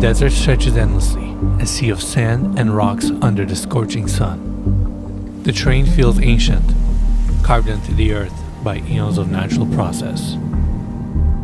desert stretches endlessly, a sea of sand and rocks under the scorching sun. The terrain feels ancient, carved into the earth by eons of natural process.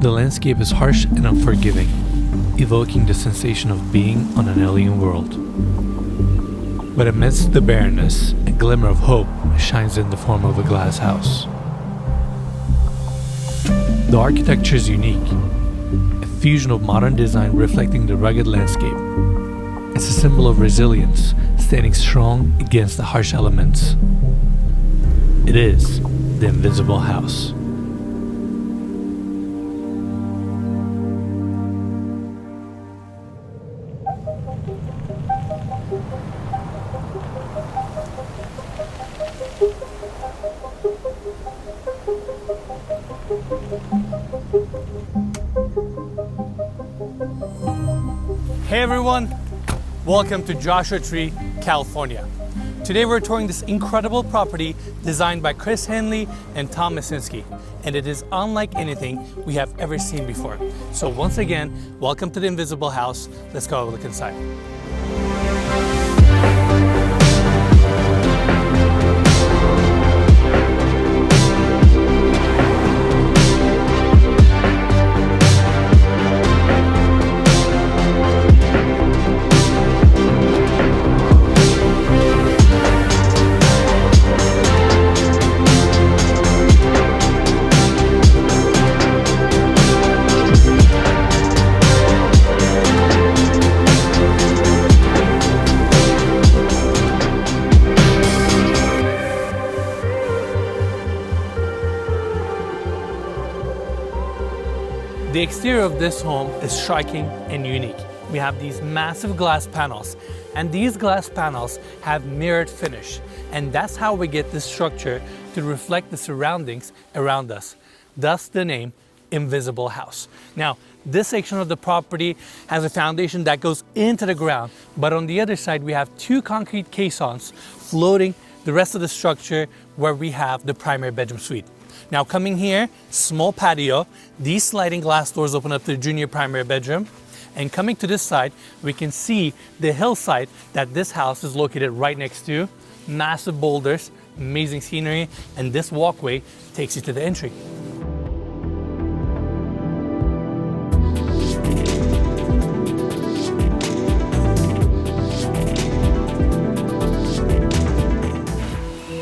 The landscape is harsh and unforgiving, evoking the sensation of being on an alien world. But amidst the barrenness, a glimmer of hope shines in the form of a glass house. The architecture is unique, a fusion of modern design reflecting the rugged landscape. It's a symbol of resilience, standing strong against the harsh elements. It is the invisible house. Hey everyone, welcome to Joshua Tree, California. Today we're touring this incredible property designed by Roberta Hanley and Tomas Osinski, and it is unlike anything we have ever seen before. So once again, welcome to the Invisible House. Let's go have a look inside. The exterior of this home is striking and unique. We have these massive glass panels, and these glass panels have mirrored finish, and that's how we get this structure to reflect the surroundings around us, thus the name Invisible House. Now, this section of the property has a foundation that goes into the ground, but on the other side we have two concrete caissons floating the rest of the structure where we have the primary bedroom suite. Now coming here, small patio, these sliding glass doors open up to the junior primary bedroom. And coming to this side, we can see the hillside that this house is located right next to. Massive boulders, amazing scenery, and this walkway takes you to the entry.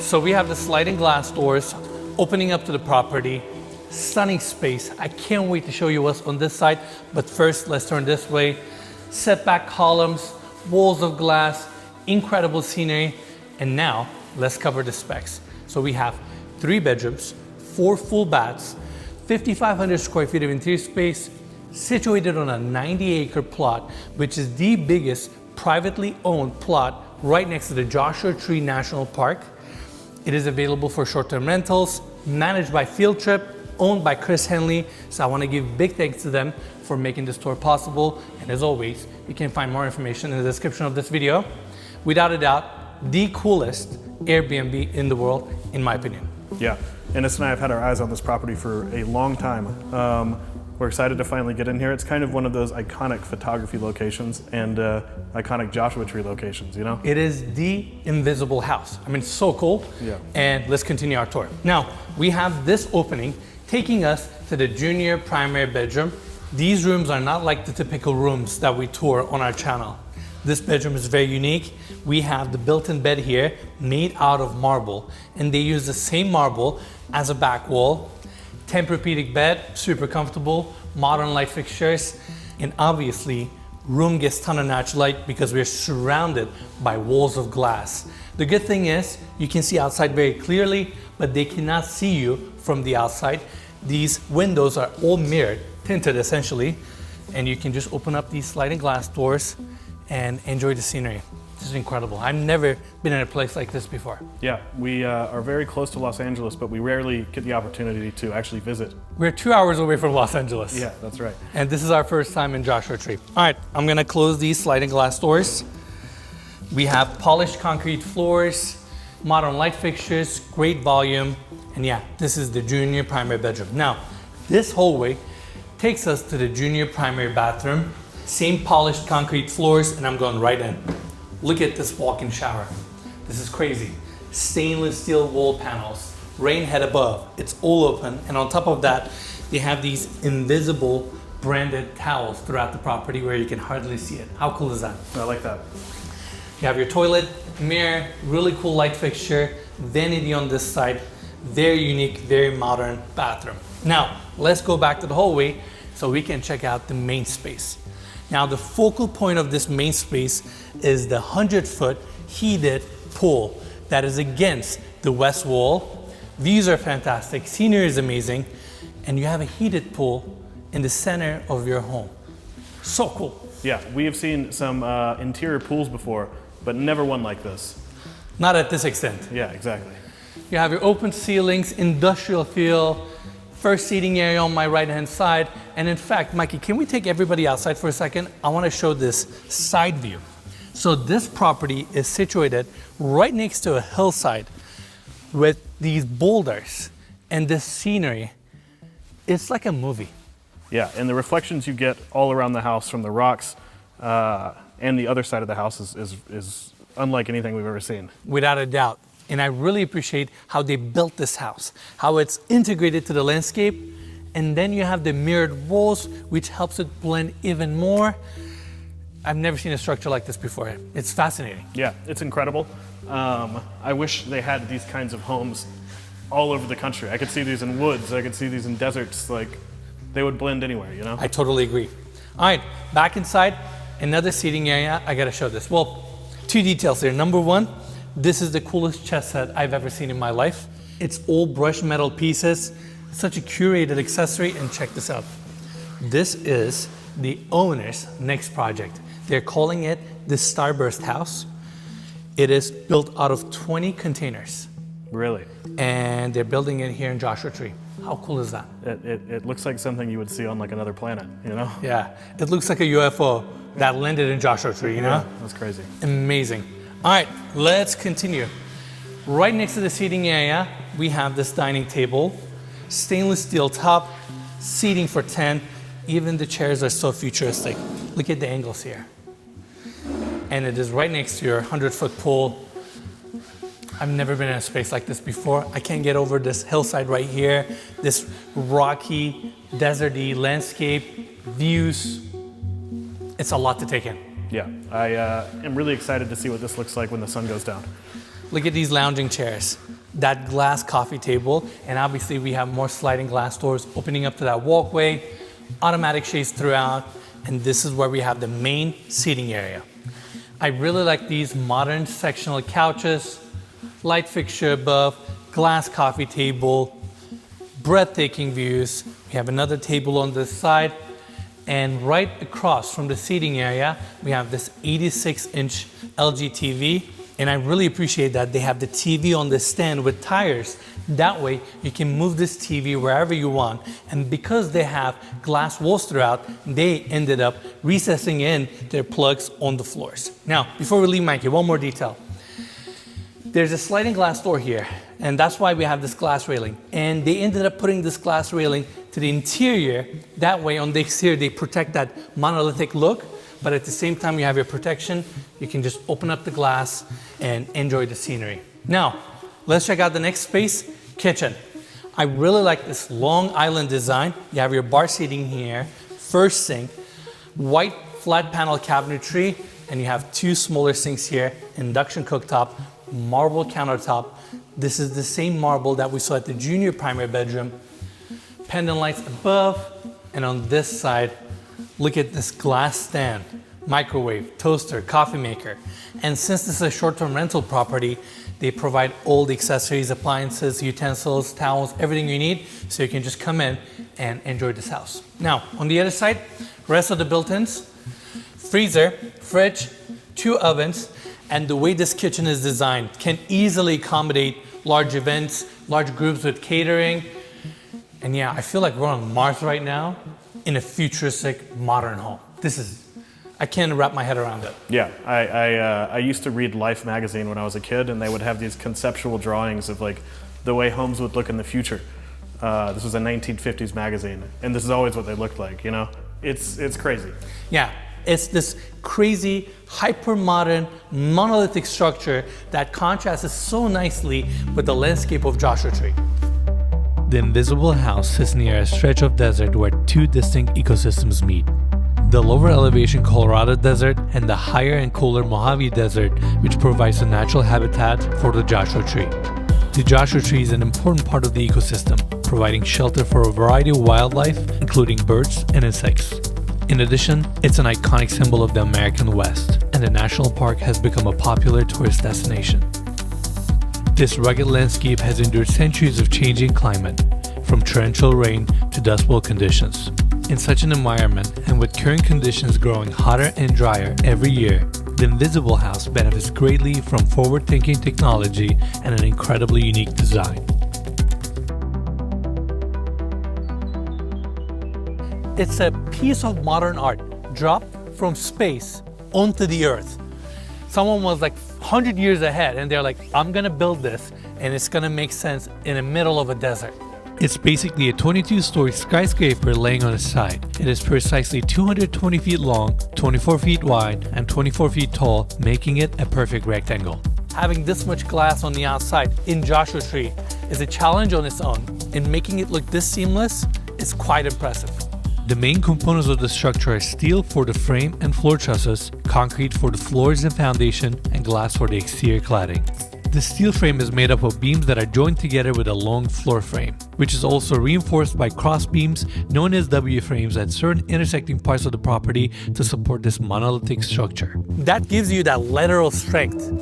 So we have the sliding glass doors opening up to the property, stunning space. I can't wait to show you what's on this side, but first let's turn this way. Setback columns, walls of glass, incredible scenery, and now let's cover the specs. So we have 3 bedrooms, 4 full baths, 5,500 square feet of interior space, situated on a 90-acre plot, which is the biggest privately owned plot right next to the Joshua Tree National Park. It is available for short-term rentals, managed by Fieldtrip, owned by Roberta Hanley. So I want to give big thanks to them for making this tour possible. And as always, you can find more information in the description of this video. Without a doubt, the coolest Airbnb in the world, in my opinion. Yeah, Ennis and I have had our eyes on this property for a long time. We're excited to finally get in here. It's kind of one of those iconic photography locations and iconic Joshua Tree locations, you know? It is the Invisible House. I mean, it's so cool. Yeah. And let's continue our tour. Now, we have this opening taking us to the junior primary bedroom. These rooms are not like the typical rooms that we tour on our channel. This bedroom is very unique. We have the built-in bed here made out of marble, and they use the same marble as a back wall. Tempur-Pedic bed, super comfortable, modern light fixtures, and obviously room gets a ton of natural light because we're surrounded by walls of glass. The good thing is you can see outside very clearly, but they cannot see you from the outside. These windows are all mirrored, tinted essentially, and you can just open up these sliding glass doors and enjoy the scenery. This is incredible. I've never been in a place like this before. Yeah, we are very close to Los Angeles, but we rarely get the opportunity to actually visit. We're 2 hours away from Los Angeles. Yeah, that's right. And this is our first time in Joshua Tree. All right, I'm gonna close these sliding glass doors. We have polished concrete floors, modern light fixtures, great volume, and yeah, this is the junior primary bedroom. Now, this hallway takes us to the junior primary bathroom. Same polished concrete floors, and I'm going right in. Look at this walk-in shower. This is crazy. Stainless steel wall panels, rain head above, it's all open, and on top of that, they have these invisible branded towels throughout the property where you can hardly see it. How cool is that? I like that. You have your toilet, mirror, really cool light fixture, vanity on this side, very unique, very modern bathroom. Now, let's go back to the hallway so we can check out the main space. Now, the focal point of this main space is the 100-foot heated pool that is against the west wall. Views are fantastic, scenery is amazing, and you have a heated pool in the center of your home. So cool. Yeah, we have seen some interior pools before, but never one like this. Not at this extent. Yeah, exactly. You have your open ceilings, industrial feel, first seating area on my right-hand side. And in fact, Mikey, can we take everybody outside for a second? I want to show this side view. So this property is situated right next to a hillside with these boulders and this scenery. It's like a movie. Yeah, and the reflections you get all around the house from the rocks and the other side of the house is unlike anything we've ever seen. Without a doubt. And I really appreciate how they built this house, how it's integrated to the landscape. And then you have the mirrored walls, which helps it blend even more. I've never seen a structure like this before. It's fascinating. Yeah, it's incredible. I wish they had these kinds of homes all over the country. I could see these in woods. I could see these in deserts. Like, they would blend anywhere, you know? I totally agree. All right, back inside, another seating area. I gotta show this. Well, two details here. Number one, this is the coolest chess set I've ever seen in my life. It's all brushed metal pieces, such a curated accessory, and check this out. This is the owner's next project. They're calling it the Starburst House. It is built out of 20 containers. Really? And they're building it here in Joshua Tree. How cool is that? It looks like something you would see on like another planet, you know? Yeah, it looks like a UFO that landed in Joshua Tree, you know? Yeah, that's crazy. Amazing. All right, let's continue. Right next to the seating area, we have this dining table, stainless steel top, seating for 10. Even the chairs are so futuristic. Look at the angles here. And it is right next to your 100-foot pool. I've never been in a space like this before. I can't get over this hillside right here, this rocky, deserty landscape, views. It's a lot to take in. Yeah, I am really excited to see what this looks like when the sun goes down. Look at these lounging chairs, that glass coffee table, and obviously we have more sliding glass doors opening up to that walkway, automatic shades throughout, and this is where we have the main seating area. I really like these modern sectional couches, light fixture above, glass coffee table, breathtaking views. We have another table on this side, and right across from the seating area, we have this 86-inch LG TV. And I really appreciate that they have the TV on the stand with tires. That way you can move this TV wherever you want. And because they have glass walls throughout, they ended up recessing in their plugs on the floors. Now, before we leave, Mikey, one more detail. There's a sliding glass door here, and that's why we have this glass railing. And they ended up putting this glass railing to the interior. That way on the exterior, they protect that monolithic look. But at the same time, you have your protection. You can just open up the glass and enjoy the scenery. Now, let's check out the next space, kitchen. I really like this long island design. You have your bar seating here, first sink, white flat panel cabinetry, and you have two smaller sinks here, induction cooktop, marble countertop. This is the same marble that we saw at the junior primary bedroom. Pendant lights above, and on this side, look at this glass stand, microwave, toaster, coffee maker. And since this is a short-term rental property, they provide all the accessories, appliances, utensils, towels, everything you need, so you can just come in and enjoy this house. Now, on the other side, rest of the built-ins, freezer, fridge, two ovens, and the way this kitchen is designed can easily accommodate large events, large groups with catering. And yeah, I feel like we're on Mars right now in a futuristic modern home. I can't wrap my head around it. Yeah, I used to read Life magazine when I was a kid, and they would have these conceptual drawings of like the way homes would look in the future. This was a 1950s magazine, and this is always what they looked like, you know? It's crazy. Yeah, It's this crazy, hyper-modern, monolithic structure that contrasts so nicely with the landscape of Joshua Tree. The invisible house sits near a stretch of desert where two distinct ecosystems meet. The lower elevation Colorado Desert and the higher and cooler Mojave Desert, which provides a natural habitat for the Joshua Tree. The Joshua Tree is an important part of the ecosystem, providing shelter for a variety of wildlife, including birds and insects. In addition, it's an iconic symbol of the American West, and the national park has become a popular tourist destination. This rugged landscape has endured centuries of changing climate, from torrential rain to dust bowl conditions. In such an environment, and with current conditions growing hotter and drier every year, the Invisible House benefits greatly from forward-thinking technology and an incredibly unique design. It's a piece of modern art dropped from space onto the earth. Someone was like 100 years ahead and they're like, I'm gonna build this and it's gonna make sense in the middle of a desert. It's basically a 22-story skyscraper laying on its side. It is precisely 220 feet long, 24 feet wide, and 24 feet tall, making it a perfect rectangle. Having this much glass on the outside in Joshua Tree is a challenge on its own, and making it look this seamless is quite impressive. The main components of the structure are steel for the frame and floor trusses, concrete for the floors and foundation, and glass for the exterior cladding. The steel frame is made up of beams that are joined together with a long floor frame, which is also reinforced by cross beams known as W-frames at certain intersecting parts of the property to support this monolithic structure. That gives you that lateral strength.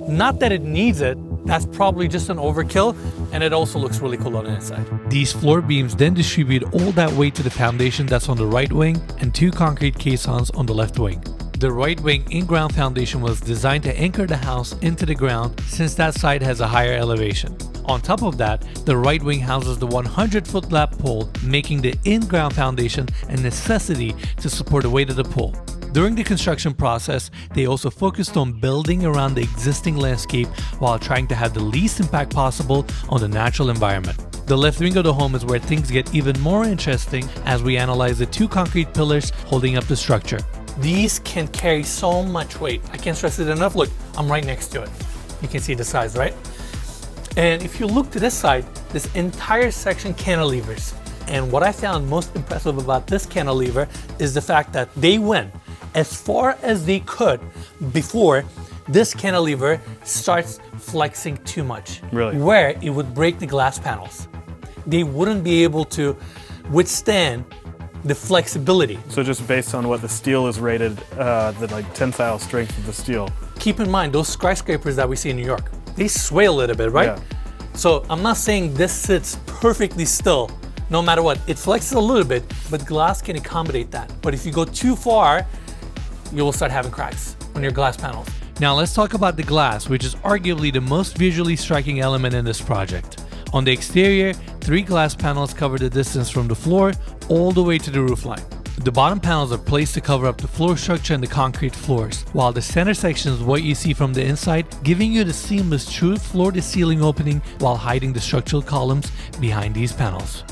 Not that it needs it, that's probably just an overkill, and it also looks really cool on the inside. These floor beams then distribute all that weight to the foundation that's on the right wing and two concrete caissons on the left wing. The right wing in-ground foundation was designed to anchor the house into the ground since that side has a higher elevation. On top of that, the right wing houses the 100-foot lap pole, making the in-ground foundation a necessity to support the weight of the pole. During the construction process, they also focused on building around the existing landscape while trying to have the least impact possible on the natural environment. The left wing of the home is where things get even more interesting as we analyze the two concrete pillars holding up the structure. These can carry so much weight. I can't stress it enough. Look, I'm right next to it. You can see the size, right? And if you look to this side, this entire section cantilevers. And what I found most impressive about this cantilever is the fact that they went as far as they could before this cantilever starts flexing too much. Really? Where it would break the glass panels. They wouldn't be able to withstand the flexibility. So just based on what the steel is rated, the like tensile strength of the steel. Keep in mind, those skyscrapers that we see in New York, they sway a little bit, right? Yeah. So I'm not saying this sits perfectly still, no matter what. It flexes a little bit, but glass can accommodate that. But if you go too far, you will start having cracks on your glass panels. Now let's talk about the glass, which is arguably the most visually striking element in this project. On the exterior, 3 glass panels cover the distance from the floor all the way to the roofline. The bottom panels are placed to cover up the floor structure and the concrete floors, while the center section is what you see from the inside, giving you the seamless true floor-to-ceiling opening while hiding the structural columns behind these panels.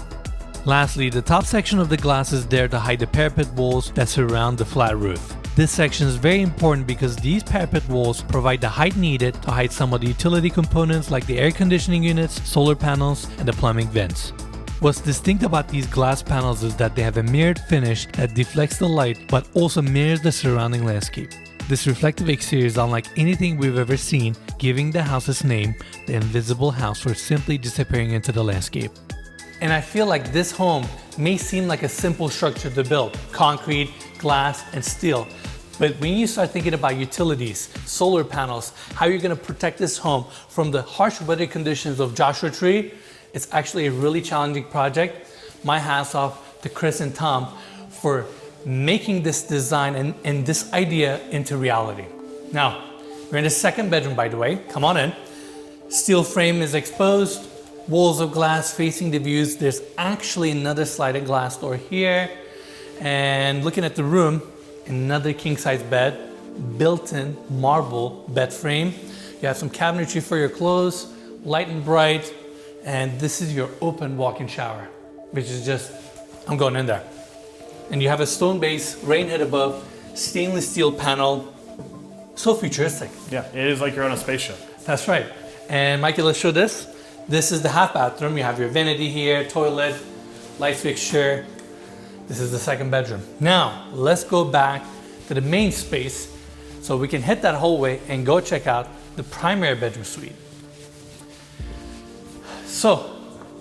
Lastly, the top section of the glass is there to hide the parapet walls that surround the flat roof. This section is very important because these parapet walls provide the height needed to hide some of the utility components like the air conditioning units, solar panels, and the plumbing vents. What's distinct about these glass panels is that they have a mirrored finish that deflects the light but also mirrors the surrounding landscape. This reflective exterior is unlike anything we've ever seen, giving the house its name, the Invisible House, for simply disappearing into the landscape. And I feel like this home may seem like a simple structure to build, concrete, glass, and steel. But when you start thinking about utilities, solar panels, how you're gonna protect this home from the harsh weather conditions of Joshua Tree, it's actually a really challenging project. My hats off to Chris and Tom for making this design and this idea into reality. Now, we're in the second bedroom, by the way. Come on in. Steel frame is exposed, walls of glass facing the views. There's actually another sliding glass door here. And looking at the room, another king-size bed, built-in marble bed frame. You have some cabinetry for your clothes, light and bright, and this is your open walk-in shower, which is just, I'm going in there. And you have a stone base, rain head above, stainless steel panel. So futuristic. Yeah, it is like you're on a spaceship. That's right. And Mikey, let's show this. This is the half bathroom. You have your vanity here, toilet, light fixture. This is the second bedroom. Now, let's go back to the main space so we can hit that hallway and go check out the primary bedroom suite. So,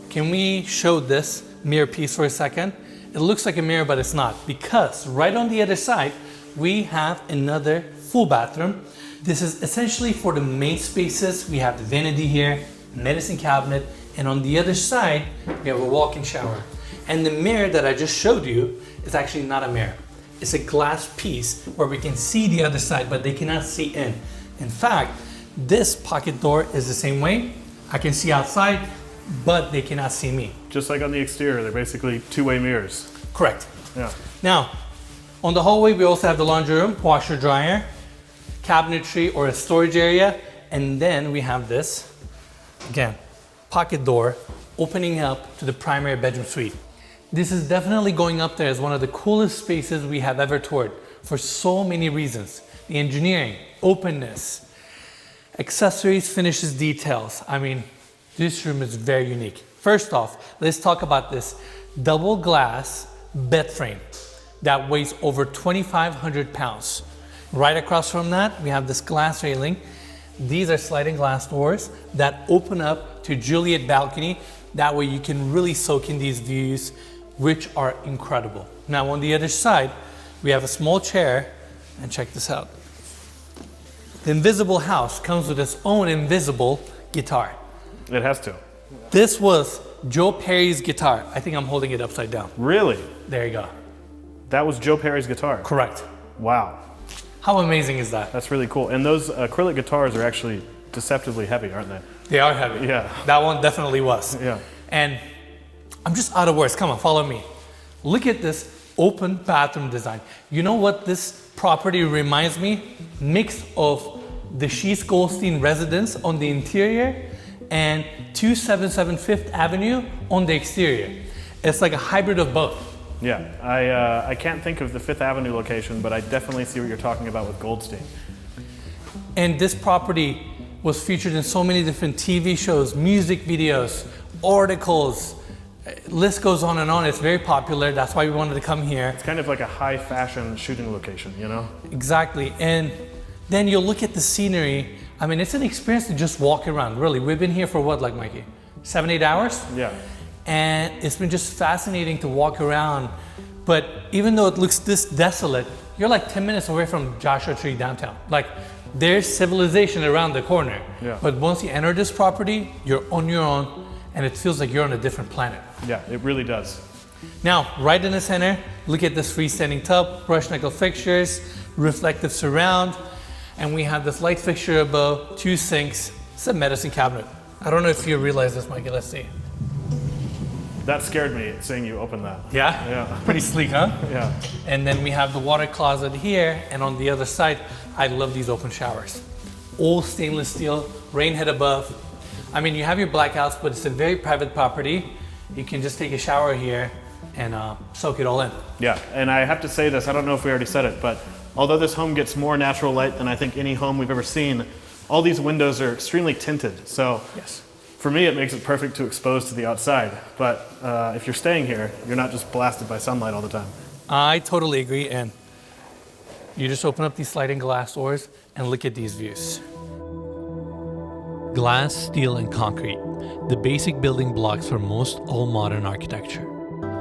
can we show this mirror piece for a second? It looks like a mirror, but it's not, because right on the other side, we have another full bathroom. This is essentially for the main spaces. We have the vanity here, medicine cabinet, and on the other side, we have a walk-in shower. And the mirror that I just showed you is actually not a mirror. It's a glass piece where we can see the other side, but they cannot see in. In fact, this pocket door is the same way. I can see outside, but they cannot see me. Just like on the exterior, they're basically two-way mirrors. Correct. Yeah. Now, on the hallway, we also have the laundry room, washer, dryer, cabinetry or a storage area, and then we have this, again, pocket door opening up to the primary bedroom suite. This is definitely going up there as one of the coolest spaces we have ever toured for so many reasons. The engineering, openness, accessories, finishes, details. I mean, this room is very unique. First off, let's talk about this double glass bed frame that weighs over 2,500 pounds. Right across from that, we have this glass railing. These are sliding glass doors that open up to Juliet balcony. That way you can really soak in these views, which are incredible. Now on the other side, we have a small chair, and check this out. The invisible house comes with its own invisible guitar. It has to. This was Joe Perry's guitar. I think I'm holding it upside down. Really? There you go. That was Joe Perry's guitar? Correct. Wow. How amazing is that? That's really cool. And those acrylic guitars are actually deceptively heavy, aren't they? They are heavy. Yeah. That one definitely was. Yeah. And I'm just out of words. Come on, follow me. Look at this open bathroom design. You know what this property reminds me? Mix of the Sheets Goldstein residence on the interior and 277 Fifth Avenue on the exterior. It's like a hybrid of both. Yeah, I can't think of the Fifth Avenue location, but I definitely see what you're talking about with Goldstein. And this property was featured in so many different TV shows, music videos, articles. List goes on and on. It's very popular. That's why we wanted to come here. It's kind of like a high fashion shooting location, you know? Exactly. And then you'll look at the scenery. I mean, it's an experience to just walk around, really. We've been here for what, like Mikey? 7-8 hours? Yeah. And it's been just fascinating to walk around. But even though it looks this desolate, you're like 10 minutes away from Joshua Tree downtown. Like, there's civilization around the corner. Yeah. But once you enter this property, you're on your own, and it feels like you're on a different planet. Yeah, it really does. Now, right in the center, look at this freestanding tub, brushed nickel fixtures, reflective surround, and we have this light fixture above, 2 sinks, it's a medicine cabinet. I don't know if you realize this, Mikey, let's see. That scared me, seeing you open that. Yeah? Yeah. Pretty sleek, huh? Yeah. And then we have the water closet here, and on the other side, I love these open showers. All stainless steel, rain head above. I mean, you have your blackouts, but it's a very private property. You can just take a shower here and soak it all in. Yeah, and I have to say this, I don't know if we already said it, but although this home gets more natural light than I think any home we've ever seen, all these windows are extremely tinted. So Yes. for me, it makes it perfect to expose to the outside. But if you're staying here, you're not just blasted by sunlight all the time. I totally agree, and you just open up these sliding glass doors and look at these views. Glass, steel, and concrete, the basic building blocks for most all modern architecture.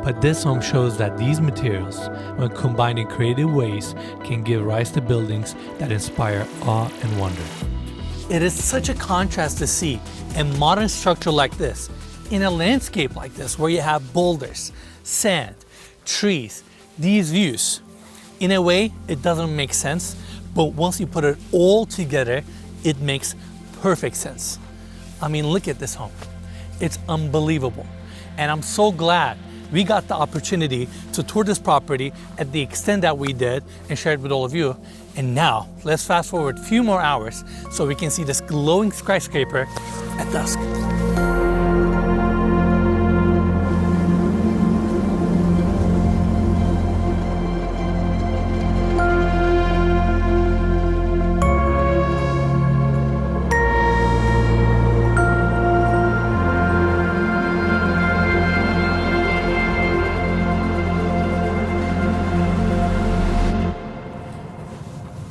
But this home shows that these materials, when combined in creative ways, can give rise to buildings that inspire awe and wonder. It is such a contrast to see a modern structure like this in a landscape like this where you have boulders, sand, trees, these views. In a way, it doesn't make sense, but once you put it all together, it makes perfect sense. I mean, look at this home. It's unbelievable. And I'm so glad we got the opportunity to tour this property at the extent that we did and share it with all of you. And now, let's fast forward a few more hours so we can see this glowing skyscraper at dusk.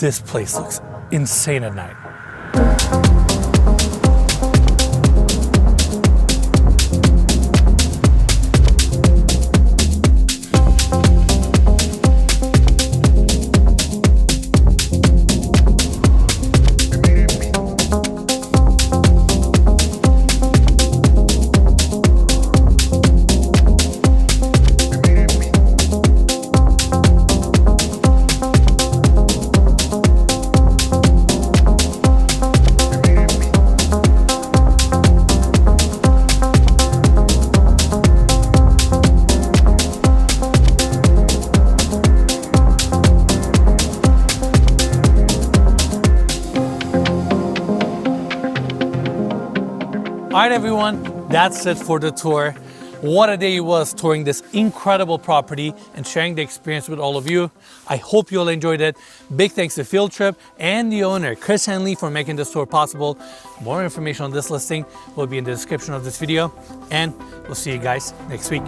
This place looks insane at night. All right, everyone, that's it for the tour. What a day it was touring this incredible property and sharing the experience with all of you. I hope you all enjoyed it. Big thanks to Fieldtrip and the owner, Chris Hanley, for making this tour possible. More information on this listing will be in the description of this video, and we'll see you guys next week.